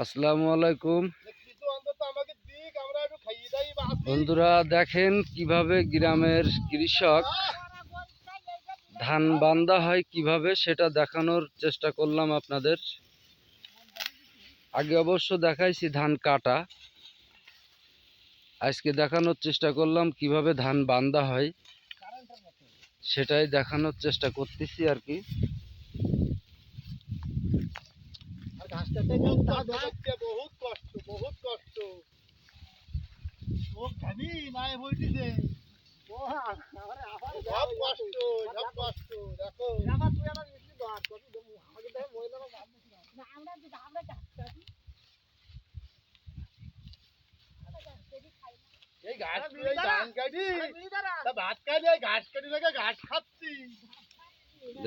আসসালামু আলাইকুম বন্ধুরা, দেখেন কিভাবে গ্রামের কৃষক ধান বান্দা হয় কিভাবে সেটা দেখানোর চেষ্টা করলাম আপনাদের। আগে অবশ্য দেখাইছি ধান কাটা, আজকে দেখানোর চেষ্টা করলাম কিভাবে ধান বান্দা হয়, সেটাই দেখানোর চেষ্টা করতেছি আর কি।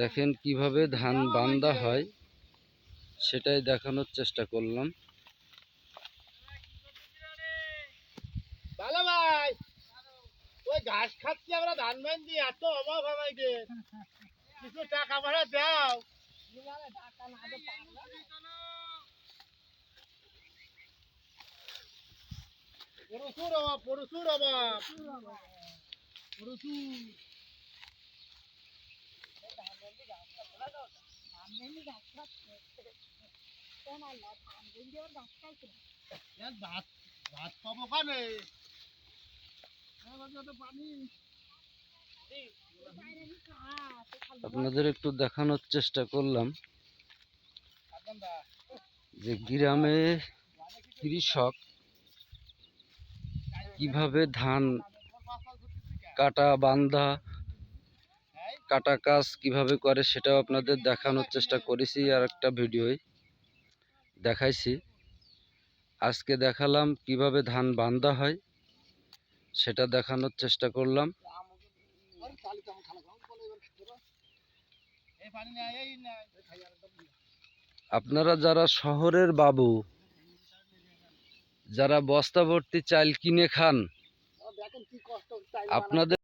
দেখেন কিভাবে ধান বান্দা হয় সেটাই দেখানোর চেষ্টা করলাম। ভাই ওই ঘাস খাচ্ছি আমরা, ধান বান্ধি এত অভাব আমাকে, কিছু টাকা ভাড়া দাও। প্রচুর অভাব, প্রচুর অভাব, প্রচুর। ভাত পাবো কানে আপনাদের একটু দেখানোর চেষ্টা করলাম যে গ্রামে কৃষক কিভাবে ধান কাটা বান্দা কাটা কাজ কিভাবে করে সেটাও আপনাদের দেখানোর চেষ্টা করেছি, আর একটা ভিডিওয় দেখাইছি। আজকে দেখালাম কিভাবে ধান বান্দা হয় সেটা দেখানোর চেষ্টা করলাম। আপনারা যারা শহরের বাবু, যারা বস্তা ভর্তি চাল কিনে খান, আপনাদের